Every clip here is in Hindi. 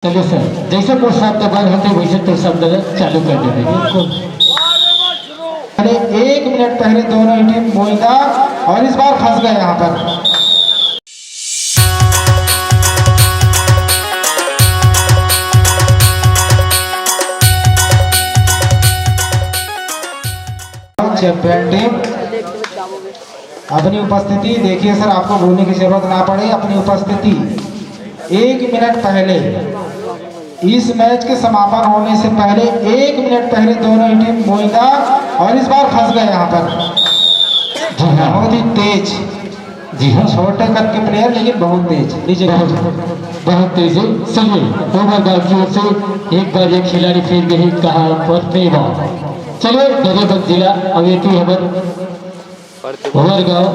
चलिए सर, जैसे कोई शब्द बंद होते वैसे तो शब्द चालू कर देते। बिल्कुल। अरे 1 मिनट पहले दोनों ही टीम बोईदा और इस बार फंस गए यहाँ पर। चैंपियन टीम अपनी उपस्थिति देखिए सर, आपको बोलने की जरूरत ना पड़े। अपनी उपस्थिति 1 मिनट पहले, इस मैच के समापन होने से पहले 1 मिनट पहले दोनों ही टीम बोईदा और इस बार फंस गए यहाँ पर। बहुत ही तेज, जी हाँ, छोटे कद के प्लेयर लेकिन बहुत तेज। नीचे बहुत तेज है। चलिए ओवर गाँव की ओर से एक बार एक खिलाड़ी फिर गई कहा पर चलिए गरीबगंज जिला अमेठी हबर ओवर गाँव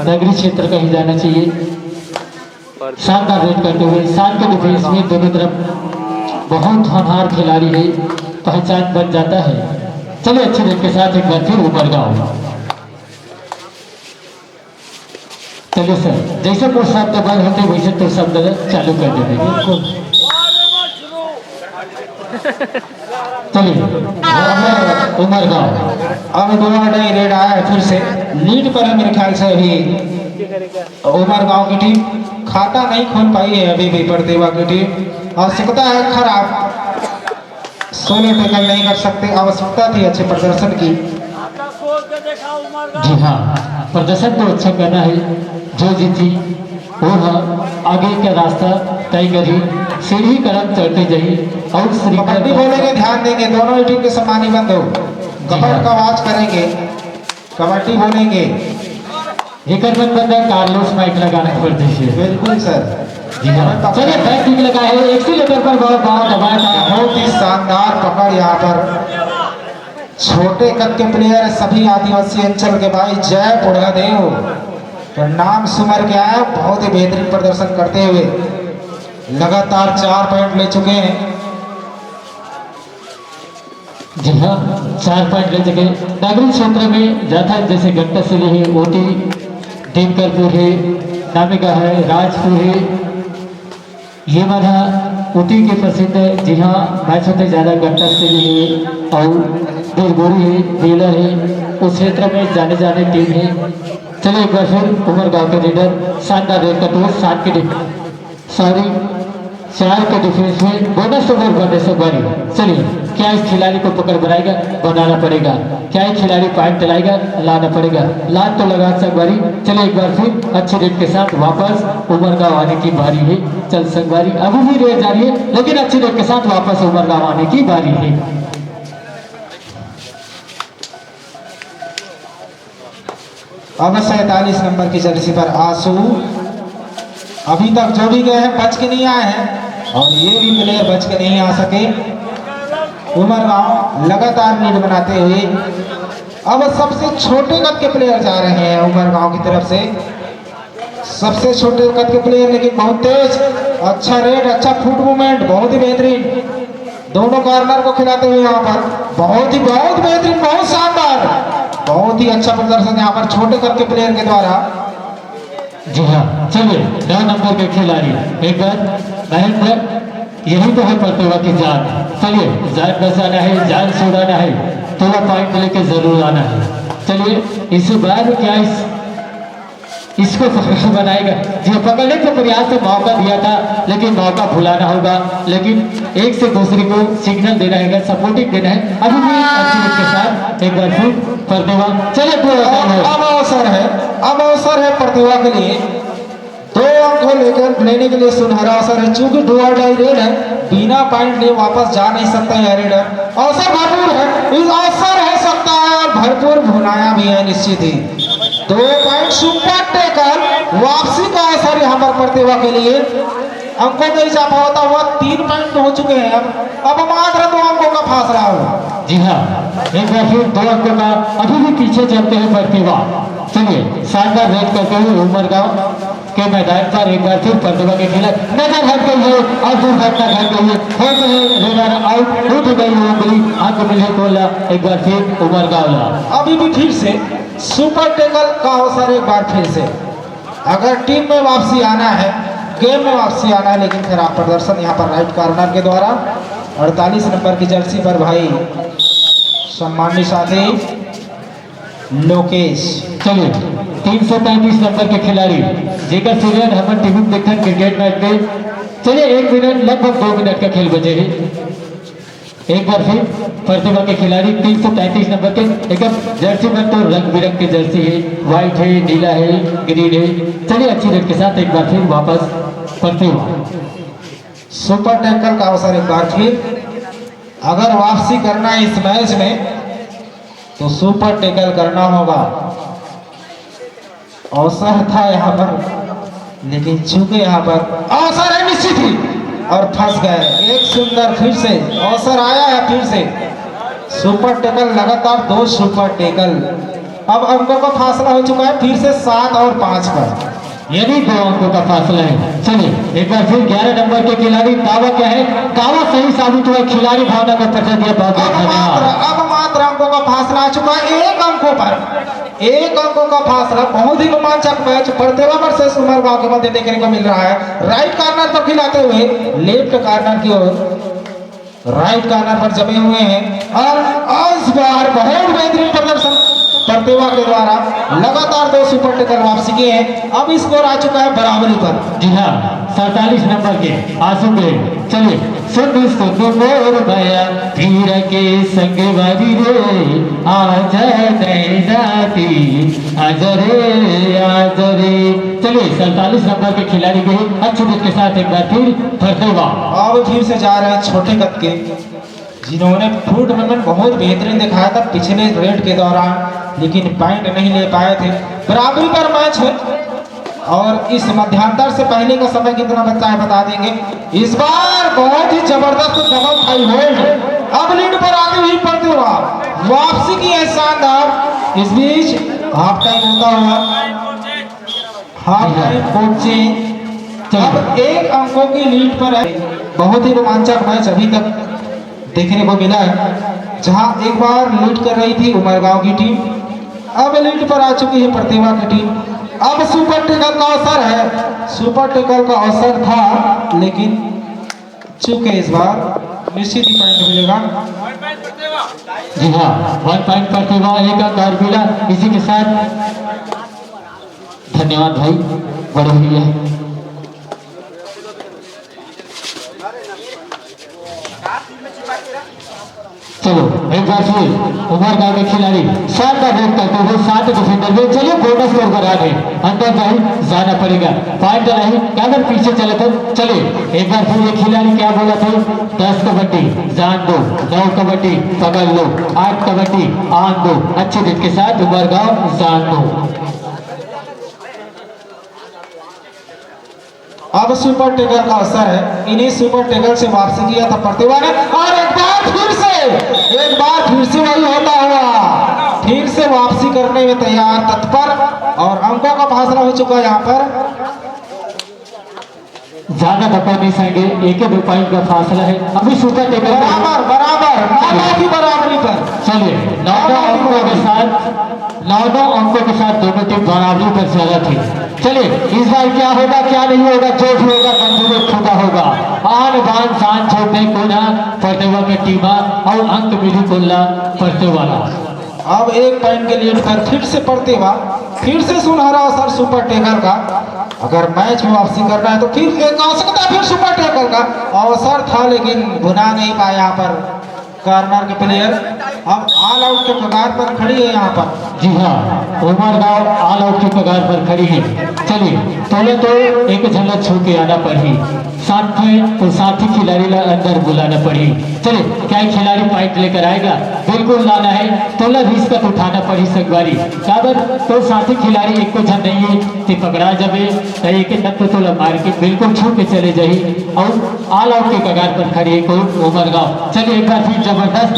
नगरी क्षेत्र का ही जाना चाहिए। शानदार रेड करते हुए शान के डिफेंस में दोनों तरफ बहुत होनहार खिलाड़ी है, पहचान बन जाता है। चलिए अच्छे रेड के साथ एक बार फिर ओवर गाँव। चलिए सर, जैसे कोई शब्द बंद होते वैसे तो शब्द चालू कर देते। बिल्कुल। चलिए उमर गाँव अब दोनों ही रेड आया है, फिर से लीड पर है मेरे ख्याल से। अभी उमर गांव की टीम खाता नहीं खोल पाई है अभी भी। परदेवा की टीम आवश्यकता है खराब, सोलो टैकल नहीं कर सकते। आवश्यकता थी अच्छे प्रदर्शन की। जी हाँ, प्रदर्शन तो अच्छा करना है। जो जीती वो आगे का रास्ता तय करी, सीढ़ी कदम चढ़ते जाइए और कबड्डी बोलेंगे, ध्यान देंगे। दोनों ही टीम के सम्मानी बंद हो, कबड्डी का आवाज करेंगे, कबड्डी बोलेंगे। बंदा कार्लोस माइक लगाना पड़ दीजिए। बिल्कुल सर, जी हाँ। चलिए बैक किक लगा है, एक्सीलेटर पर बहुत दबाया था। बहुत ही शानदार पकड़ यहाँ पर। छोटे कद के प्लेयर सभी आदिवासी अंचल के भाई जय बुढ़ादेव पर नाम सुमर के आए, बहुत ही बेहतरीन प्रदर्शन करते हुए लगातार 4 पॉइंट ले चुके हैं। जी हाँ, 4 पॉइंट ले चुके। नागरिक क्षेत्र में जाता जैसे घंटासिली है, ओटी देवकरपुर है, नामिका है, राजपुर है, ये माना ऊटी के प्रसिद्ध है। जी हाँ, मैच होते ज़्यादा घंटासिली है और देवगोरी है, बेलर है, उस क्षेत्र में जाने जाने टीम है। चलिए एक बार फिर उमर गांव के लीडर शानदार रेड करते हुए 4 के डिफेंस में बोनस ओवर बनने से बड़ी। चलिए क्या इस खिलाड़ी को पकड़ बनाएगा, बनाना पड़ेगा। क्या इस खिलाड़ी पॉइंट लाएगा, लाना पड़ेगा। लान तो लगा संगवारी। चलिए एक बार फिर अच्छे रेट के साथ वापस उमर गांव आने की बारी है। चल संगवारी अभी भी रेट जारी है, लेकिन अच्छे रेट के साथ वापस उमर गांव आने की बारी है। अब 47 नंबर की जर्सी पर आंसू अभी तक जो भी गए हैं बच के नहीं आए हैं और ये भी प्लेयर बच के नहीं आ सके। उमर गांव लगातार लीड बनाते हुए अब सबसे छोटे कद के प्लेयर जा रहे हैं उमर गांव की तरफ से। सबसे छोटे कद के प्लेयर लेकिन बहुत तेज, अच्छा रेड, अच्छा फुट मूवमेंट, बहुत ही बेहतरीन। दोनों कॉर्नर को खिलाते हुए यहाँ पर बहुत बेहतरीन, बहुत शानदार, बहुत ही अच्छा प्रदर्शन यहाँ पर छोटे कद के प्लेयर के द्वारा। जी हाँ, चलिए 9 नंबर के खिलाड़ी एक बार महेंद्र, यही तो है प्रतिभा की जान। चलिए जान बचाना है, जान छुड़ाना है, थोड़ा पॉइंट लेके जरूर आना है। चलिए इस बार क्या इसको बनाएगा। जी पकड़ने का प्रयास तो मौका दिया था, लेकिन मौका भुलाना होगा। लेकिन एक से दूसरे को सिग्नल देना है, सपोर्टिंग देना है। अभी भी अच्छे के साथ एक बार फिर प्रतिभा। चलिए अब अवसर है प्रतिभा के लिए 2 अंक को लेकर लेने के लिए सुनहरा अवसर है। चूंकि डू और डाई रेड है, बिना पॉइंट लिए वापस जा नहीं सकते हैं रेडर। अवसर भरपूर है, इस अवसर है सकता है और भरपूर भुनाया भी है निश्चित ही। 2 पॉइंट सुपर टेकल वापसी का अवसर यहाँ पर प्रतिभा के लिए। अंकों में इजाफा होता हुआ 3 पॉइंट हो चुके हैं। अब मात्र 2 अंकों का फासला होगा। जी हाँ, एक बार फिर 2 अंकों का अभी भी पीछे चलते हैं प्रतिभा। चलिए शानदार रेड करते हुए उमर गांव के मैदान पर एक बार फिर प्रतिभा के खिलाफ नजर हट गई है और दुर्घटना घट गई है। रेडर आउट उठ गई होगी, अंक मिले बोला। एक बार फिर उमर गांव अभी भी फिर से सुपर टेकल का अवसर एक बार फिर से। अगर टीम में वापसी आना है गेम में वापसी आना है, लेकिन खराब प्रदर्शन यहाँ पर राइट कॉर्नर के द्वारा। 48 नंबर की जर्सी पर भाई सम्मानित साथी लोकेश। चलिए 335 नंबर के खिलाड़ी जेकर सीरियल हमन टीवी में देखन क्रिकेट मैच में। चलिए 1 मिनट लगभग 2 मिनट का खेल बचे है। एक बार फिर प्रतिभा के खिलाड़ी 335 नंबर के एकदम जर्सी में तो रंग बिरंग की जर्सी है, व्हाइट है, नीला है, ग्रीन है। चलिए अच्छी रेट के साथ एक बार फिर वापस प्रतिभा। सुपर टैकल का अवसर एक बार फिर, अगर वापसी करना है इस मैच में तो सुपर टैकल करना होगा। अवसर था यहाँ पर, लेकिन चूंकि यहाँ पर अवसर है निश्चित ही और फंस गए। एक सुंदर फिर से अवसर आया है, फिर से सुपर टैकल, लगातार 2 सुपर टैकल। अब अंकों का फासला हो चुका है फिर से 7 और 5 पर, ये भी 2 अंकों का फासला है। चलिए एक बार फिर 11 नंबर के खिलाड़ी दावा क्या है, दावा सही साबित हुआ, खिलाड़ी भावना का परिचय दिया। बहुत बहुत धन्यवाद। अब मात्र अंकों का फासला आ चुका है, 1 अंकों पर 1 अंकों का फासला। बहुत ही रोमांचक मैच प्रतिभा वर्सेस उमरगांव के मध्य देखने को मिल रहा है। राइट कॉर्नर पर खिलाते हुए लेफ्ट कॉर्नर की ओर, राइट कॉर्नर पर जमे हुए हैं और इस बार बहुत बेहतरीन प्रदर्शन प्रतिभा के द्वारा, लगातार 2 सुपर टैकल वापसी किए हैं। अब स्कोर आ चुका है बराबरी पर। जी हाँ 47 नंबर के आंसू के। चलिए सुन सुन मोर भया पीर के संग वारी रे, आजा नैनाती आजा रे। चलिए 47 नंबर के खिलाड़ी के अच्छे रेट के साथ एक बार फिर प्रतिभा। अब फिर से जा रहे हैं छोटे कद के, जिन्होंने फुट मूवमेंट बहुत बेहतरीन दिखाया था पिछले रेड के दौरान, लेकिन पॉइंट नहीं ले पाए थे। बराबरी पर मैच है और इस मध्यांतर से पहले का समय कितना बचा है बता देंगे। इस बार बहुत ही जबरदस्त डबल हाई होल्ड, अब लीड पर आगे हुई प्रतिभा, वापसी की है शानदार। इस बीच हाफ टाइम होता हुआ, हाफ टाइम पहुंचे, अब 1 अंकों की लीड पर है। बहुत ही रोमांचक मैच अभी तक देखने को मिला है, जहां एक बार लीड कर रही थी उमरगांव की टीम, अब लीड पर आ चुकी है प्रतिभा की टीम। अब सुपर टैकल का अवसर है, सुपर टैकल का अवसर था, लेकिन चूंकि इस बार निश्चित ही पॉइंट मिलेगा। जी हाँ 1 पॉइंट प्रतिभा, 1 अंक और मिला। इसी के साथ धन्यवाद भाई, बड़े भैया। चलो एक बार फिर उमरगांव के खिलाड़ी 7 का रेट करते हुए 7 डिफेंडर में। चलिए बोनस स्कोर पर आ गए, अंदर भाई जाना पड़ेगा, पॉइंट नहीं अगर पीछे चले तो। चलिए एक बार फिर ये खिलाड़ी क्या बोला था, 10 कबड्डी जान दो, 9 कबड्डी पकड़ लो, 8 कबड्डी आन दो। अच्छे रेट के साथ उमरगांव जान दो। अब सुपर टैकल का अवसर है, इन्हीं सुपर टैकल से वापसी किया था प्रतिभा ने, और एक बार फिर से वही होता हुआ, फिर से वापसी करने में तैयार, तत्पर, और अंकों का फासला हो चुका है यहाँ पर। ज्यादा धक्का नहीं सहेंगे, 1-2 पॉइंट का फासला है। अभी सुपर टैकल बराबर 9 की बराबरी पर। चलिए 9 अंकों के साथ दोनों टीम बराबरी पर ज्यादा थी। चलिए इस बार क्या होगा क्या नहीं होगा, जो भी होगा मंजूर खुदा होगा। आन बान शान छोड़ने को ना प्रतिभा की टीमा और अंक मिली कोल्ला प्रतिभा। अब 1 पॉइंट के लीड पर फिर से प्रतिभा, फिर से सुनहरा अवसर सुपर टैकल का। अगर मैच में वापसी करना है तो फिर एक आवश्यकता, फिर सुपर टैकल का अवसर था, लेकिन भुना नहीं पाया यहाँ पर कॉर्नर के प्लेयर। अब ऑल आउट के कगार पर खड़ी है यहाँ पर। जी हाँ उमरगांव ऑल आउट की कगार पर खड़ी है। चलिए पहले तो एक झलक छू के आना पड़ी, साथ में तो साथी खिलाड़ी ला अंदर बुलाना पड़ी। चलिए क्या खिलाड़ी पॉइंट लेकर आएगा, बिल्कुल लाना है तो रिस्क उठाना पड़ी संगवारी काबर, तो साथी खिलाड़ी एक को झन नहीं है तो पकड़ा जाए तो एक तत्व तो मार के बिल्कुल छू के चले जाही, और ऑल आउट के कगार पर खड़ी है को उमरगांव। चलिए एक बार फिर जबरदस्त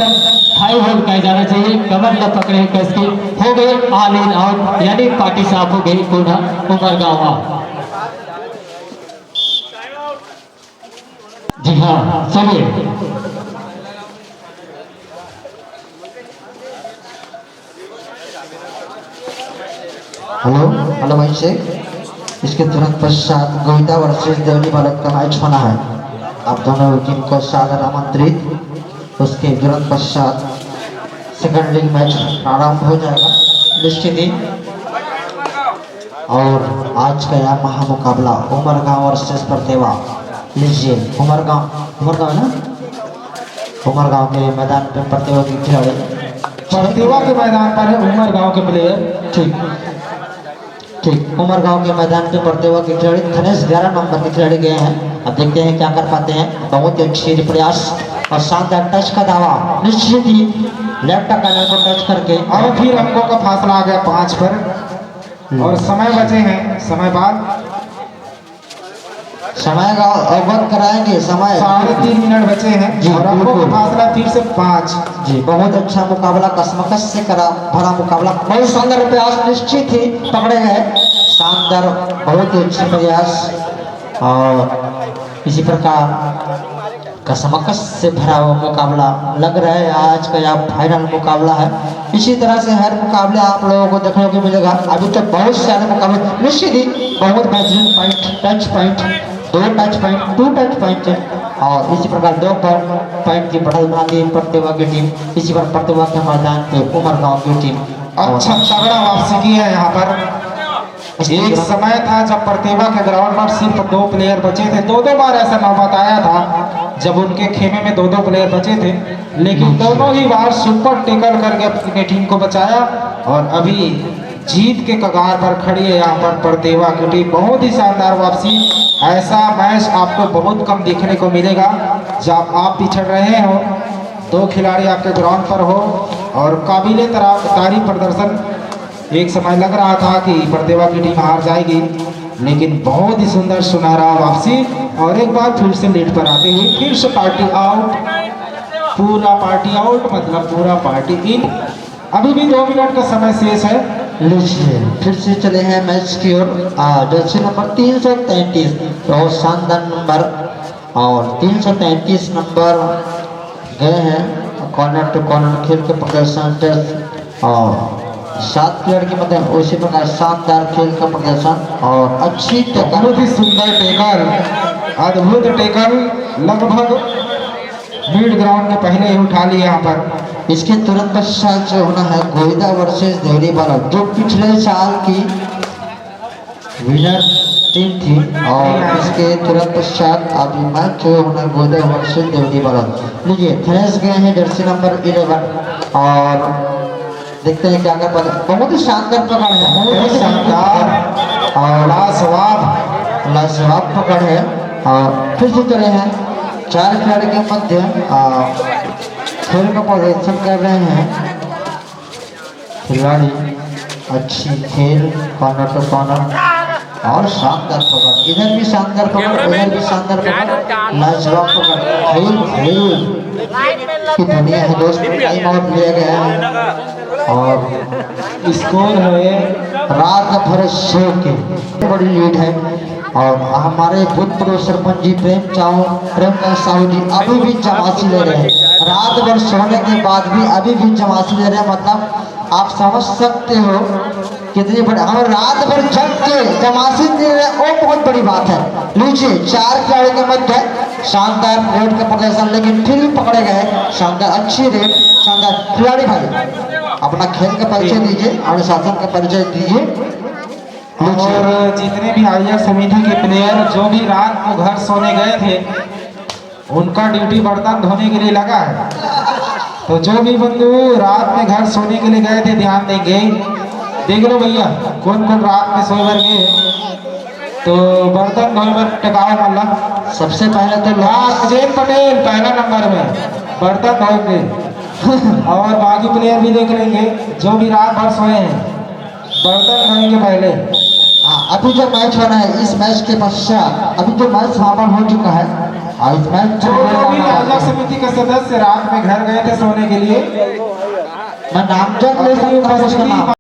हाई होल्ड कहा जाना चाहिए, कमर ल पकड़े कस के हो गए ऑल इन आउट, यानी पार्टी साफ हो गई कोना उमरगांव। जी हाँ चलिए हेलो हेलो भाई से इसके तुरंत पश्चात गोविंदा वर्सेस देवनी बालक का मैच होना है। आप दोनों टीम को सादर आमंत्रित। उसके तुरंत पश्चात सेकंड लीग मैच प्रारंभ हो जाएगा निश्चित ही। और आज का यह महामुकाबला उमरगांव वर्सेस परतेवा। लीजिए उमरगांव है ना, उमरगांव के मैदान पे परतेवा के खिलाड़ी, परतेवा के मैदान पर है उमरगांव के प्लेयर। ठीक उमरगांव के मैदान पे परतेवा के खिलाड़ी धनेश 11 नंबर के खिलाड़ी गए हैं। अब देखते हैं क्या कर पाते हैं। बहुत ही अच्छी प्रयास और शानदार टच का दावा, निश्चित ही लेफ्ट कॉर्नर को टच करके। अब फिर अंकों का फासला आ गया 5 पर और समय बचे हैं, समय बाद समय का अवगत कराएंगे। समय 3.5 मिनट बचे हैं जी, और अंकों का बिल्कुल। फासला फिर से 5। जी बहुत अच्छा मुकाबला, कसमकस से करा भरा मुकाबला, बहुत शानदार प्रयास, निश्चित ही पकड़े गए। शानदार बहुत ही अच्छे प्रयास और इसी प्रकार कसमकस से भरा हुआ मुकाबला लग रहा है। आज का यह फाइनल मुकाबला है। इसी तरह से हर मुकाबले आप लोगों को देखने को मिलेगा। अभी तक बहुत सारे मुकाबले, निश्चित ही बहुत बेहतरीन point, touch point, 2 touch point, 2 touch point और इसी प्रकार 2 पॉइंट की बढ़त बांधी परतेवा की टीम। इसी पर परतेवा के मैदान पे उमरगांव की टीम अच्छा तगड़ा वापसी की है यहाँ पर। एक समय था जब परतेवा के ग्राउंड पर सिर्फ 2 प्लेयर बचे थे। 2 बार ऐसा नौबत आया था जब उनके खेमे में 2 प्लेयर बचे थे, लेकिन दोनों ही बार सुपर टेकल करके अपनी टीम को बचाया और अभी जीत के कगार पर खड़ी है यहाँ पर परतेवा की टीम। बहुत ही शानदार वापसी। ऐसा मैच आपको बहुत कम देखने को मिलेगा जब आप पिछड़ रहे हो, 2 खिलाड़ी आपके ग्राउंड पर हो और काबिले तारीफ प्रदर्शन। एक समय लग रहा था कि परतेवा की टीम हार जाएगी, लेकिन बहुत ही सुंदर सुनहरा वापसी और एक बार फिर से लीड पर आते हुए फिर से पार्टी आउट, पूरा पार्टी आउट मतलब पूरा पार्टी इन। अभी भी 2 मिनट का समय शेष है। लीजिए फिर से चले हैं मैच की ओर। जर्सी नंबर 333 बहुत शानदार नंबर और 333 नंबर गए हैं। कॉर्नर टू कॉर्नर खेल के प्रदर्शन और 7 प्लेयर की मतलब उसी प्रकार शानदार खेल का प्रदर्शन और अच्छी बहुत ही सुंदर टेकल, अद्भुत टेकल, लगभग मिड ग्राउंड के पहले ही उठा लिया यहाँ पर। इसके तुरंत पश्चात जो होना है गोविंदा वर्सेस देवरी बालक, जो पिछले साल की विनर टीम थी और इसके तुरंत पश्चात अभी मैच जो होना है गोविंदा वर्सेस देवरी बालक। लीजिए धनेश गए हैं जर्सी नंबर 11 और देखते हैं क्या कर पाते हैं। बहुत ही शानदार पकड़ है, बहुत ही शानदार और लाजवाब पकड़ है। और फिर से चले हैं 4 खिलाड़ी के मध्य खेल का प्रदर्शन कर रहे हैं खिलाड़ी। अच्छी खेल, कॉर्नर टू कॉर्नर और शानदार पकड़, इधर भी शानदार पकड़, उधर भी शानदार पकड़, लाजवाब पकड़। खेल की दुनिया है दोस्त। टाइम आउट लिया गया है और स्कोर है रात भर शो की बड़ी लीड है। और हमारे भूतपूर्व सरपंच जी प्रेमचंद साहू जी अभी भी जमासी ले रहे हैं। रात भर सोने के बाद भी अभी भी जमासी ले रहे हैं। मतलब आप समझ सकते हो कितनी बड़ी, हम रात भर जग के जमासी ले रहे हैं, वो बहुत बड़ी बात है। लीजिए 4 खिलाड़ी के मध्य शानदार रेड का प्रदर्शन, लेकिन फिर भी पकड़े गए। शानदार अच्छी रेड, शानदार खिलाड़ी भाई अपना खेल का परिचय दीजिए, अनुशासन का परिचय दीजिए। और जितने भी आयोजक समिति के प्लेयर जो भी रात को घर सोने गए थे, उनका ड्यूटी बर्तन धोने के लिए लगा है। तो जो भी बंधु रात में घर सोने के लिए गए थे ध्यान देंगे। देख लो भैया कौन कौन रात में सोए भर गए, तो बर्तन धोए भर टिकाओ मल्ला। सबसे पहले तो अजय पटेल पहला नंबर में बर्तन धोएंगे और बाकी प्लेयर भी देख लेंगे जो भी रात भर सोए हैं, बर्तन धोएंगे पहले। अभी जो मैच होना है, इस मैच के पश्चात अभी जो मैच समापन हो चुका है और इस मैच जो भी आयोजक समिति के सदस्य रात में घर गए थे सोने के लिए, मैं नामजद ले सकता हूं उसका नाम।